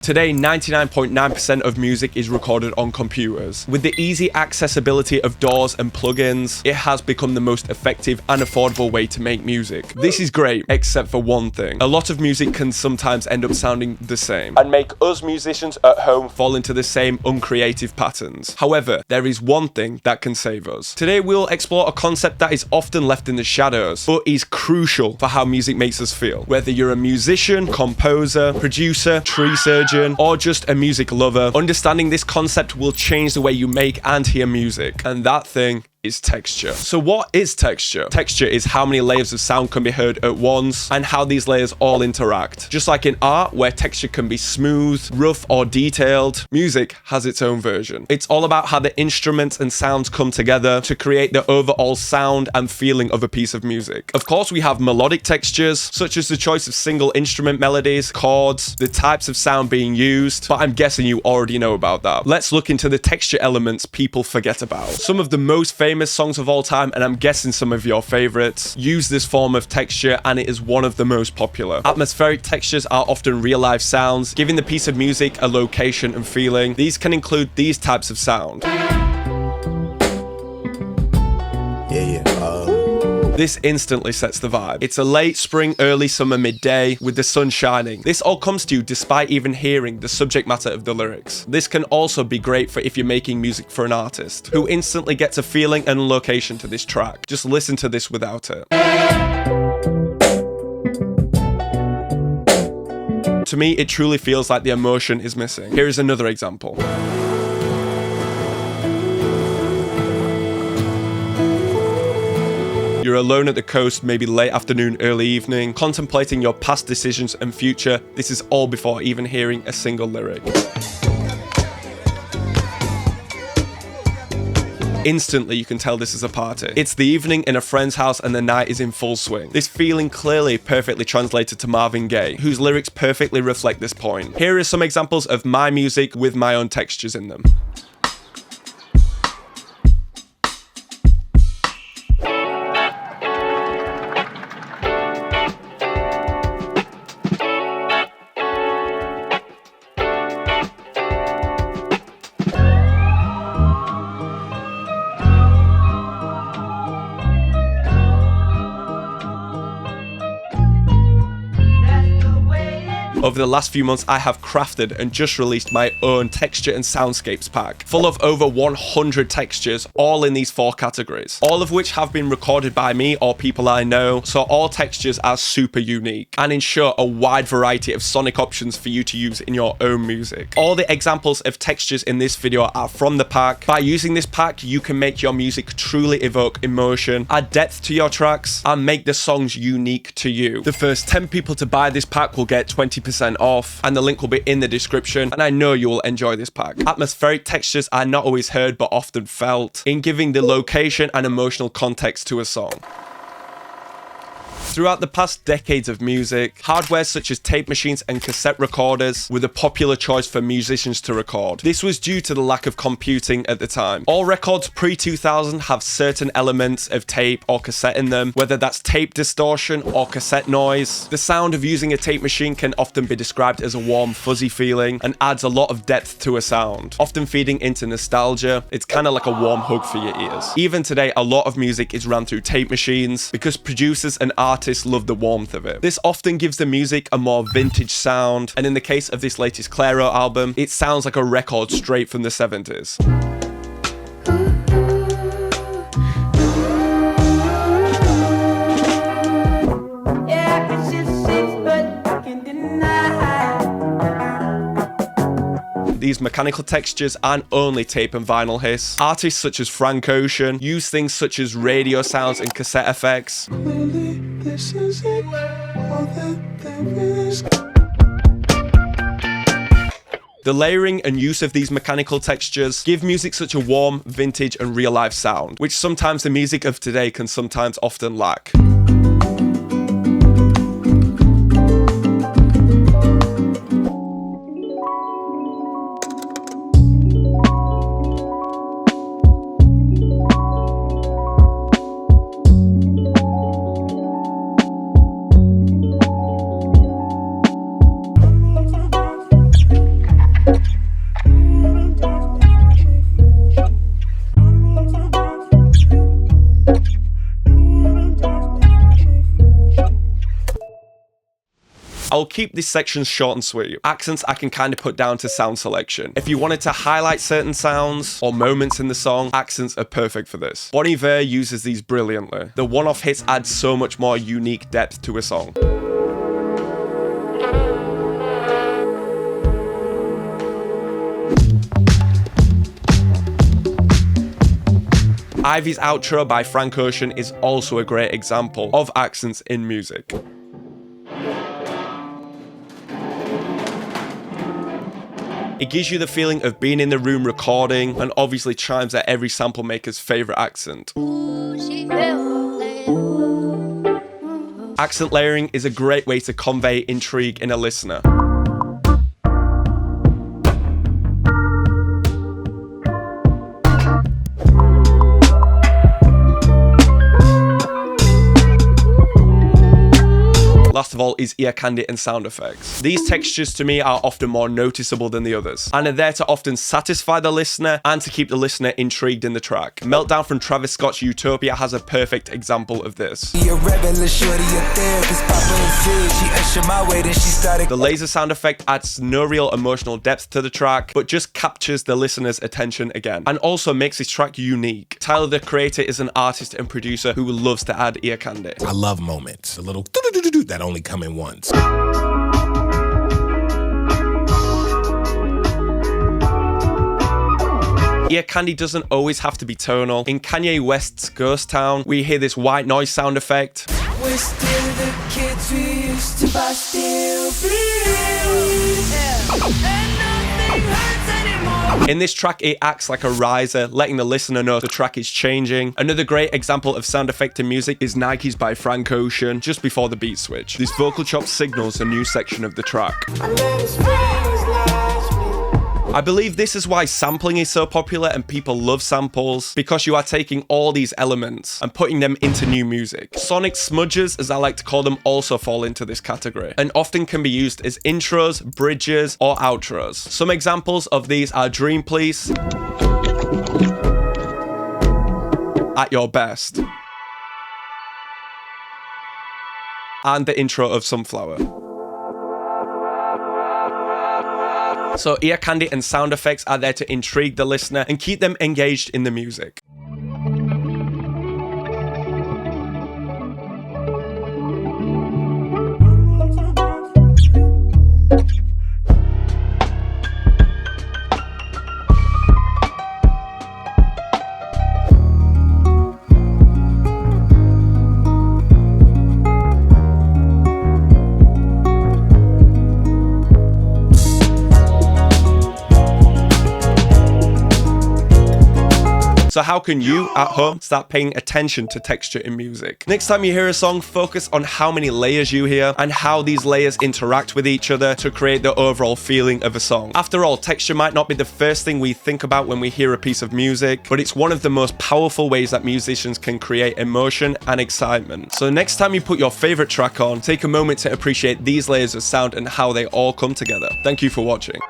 Today, 99.9% of music is recorded on computers. With the easy accessibility of DAWs and plugins, it has become the most effective and affordable way to make music. This is great, except for one thing. A lot of music can sometimes end up sounding the same, and make us musicians at home fall into the same uncreative patterns. However, there is one thing that can save us. Today, we'll explore a concept that is often left in the shadows, but is crucial for how music makes us feel. Whether you're a musician, composer, producer, tree surgeon, or just a music lover, understanding this concept will change the way you make and hear music. And that thing is texture. So what is texture? Texture is how many layers of sound can be heard at once and how these layers all interact. Just like in art, where texture can be smooth, rough, or detailed, music has its own version. It's all about how the instruments and sounds come together to create the overall sound and feeling of a piece of music. Of course, we have melodic textures, such as the choice of single instrument melodies, chords, the types of sound being used, but I'm guessing you already know about that. Let's look into the texture elements people forget about. Some of the most famous songs of all time, and I'm guessing some of your favorites, use this form of texture, and it is one of the most popular. Atmospheric textures are often real-life sounds, giving the piece of music a location and feeling. These can include these types of sound. This instantly sets the vibe. It's a late spring, early summer, midday with the sun shining. This all comes to you despite even hearing the subject matter of the lyrics. This can also be great for if you're making music for an artist who instantly gets a feeling and location to this track. Just listen to this without it. To me, it truly feels like the emotion is missing. Here is another example. You're alone at the coast, maybe late afternoon, early evening, contemplating your past decisions and future. This is all before even hearing a single lyric. Instantly, you can tell this is a party. It's the evening in a friend's house and the night is in full swing. This feeling clearly perfectly translated to Marvin Gaye, whose lyrics perfectly reflect this point. Here are some examples of my music with my own textures in them. Over the last few months, I have crafted and just released my own texture and soundscapes pack, full of over 100 textures, all in these 4 categories, all of which have been recorded by me or people I know, so all textures are super unique and ensure a wide variety of sonic options for you to use in your own music. All the examples of textures in this video are from the pack. By using this pack, you can make your music truly evoke emotion, add depth to your tracks, and make the songs unique to you. The first 10 people to buy this pack will get 20% off, and the link will be in the description, and I know you will enjoy this pack. Atmospheric textures are not always heard but often felt in giving the location and emotional context to a song. Throughout the past decades of music, hardware such as tape machines and cassette recorders were the popular choice for musicians to record. This was due to the lack of computing at the time. All records pre-2000 have certain elements of tape or cassette in them, whether that's tape distortion or cassette noise. The sound of using a tape machine can often be described as a warm, fuzzy feeling and adds a lot of depth to a sound, often feeding into nostalgia. It's kind of like a warm hug for your ears. Even today, a lot of music is run through tape machines because producers and artists love the warmth of it. This often gives the music a more vintage sound, and in the case of this latest Clairo album, it sounds like a record straight from the 70s. These mechanical textures aren't only tape and vinyl hiss. Artists such as Frank Ocean use things such as radio sounds and cassette effects. This is it, all that there is. The layering and use of these mechanical textures give music such a warm, vintage and real-life sound, which sometimes the music of today can sometimes often lack. I'll keep this section short and sweet. Accents I can kind of put down to sound selection. If you wanted to highlight certain sounds or moments in the song, accents are perfect for this. Bon Iver uses these brilliantly. The one-off hits add so much more unique depth to a song. Ivy's outro by Frank Ocean is also a great example of accents in music. It gives you the feeling of being in the room recording, and obviously chimes at every sample maker's favourite accent. Accent layering is a great way to convey intrigue in a listener. Last of all is ear candy and sound effects. These textures to me are often more noticeable than the others, and are there to often satisfy the listener and to keep the listener intrigued in the track. Meltdown from Travis Scott's Utopia has a perfect example of this. The laser sound effect adds no real emotional depth to the track, but just captures the listener's attention again, and also makes this track unique. Tyler, the Creator, is an artist and producer who loves to add ear candy. I love moments, a little that only come in once. Ear candy doesn't always have to be tonal. In Kanye West's Ghost Town, we hear this white noise sound effect. We're still the kids we used to buy still In this track, it acts like a riser, letting the listener know the track is changing. Another great example of sound effect in music is Nike's by Frank Ocean, just before the beat switch. This vocal chop signals a new section of the track. I believe this is why sampling is so popular and people love samples, because you are taking all these elements and putting them into new music. Sonic smudges, as I like to call them, also fall into this category, and often can be used as intros, bridges, or outros. Some examples of these are Dream Police, At Your Best, and the intro of Sunflower. So ear candy and sound effects are there to intrigue the listener and keep them engaged in the music. So how can you, at home, start paying attention to texture in music? Next time you hear a song, focus on how many layers you hear and how these layers interact with each other to create the overall feeling of a song. After all, texture might not be the first thing we think about when we hear a piece of music, but it's one of the most powerful ways that musicians can create emotion and excitement. So next time you put your favorite track on, take a moment to appreciate these layers of sound and how they all come together. Thank you for watching.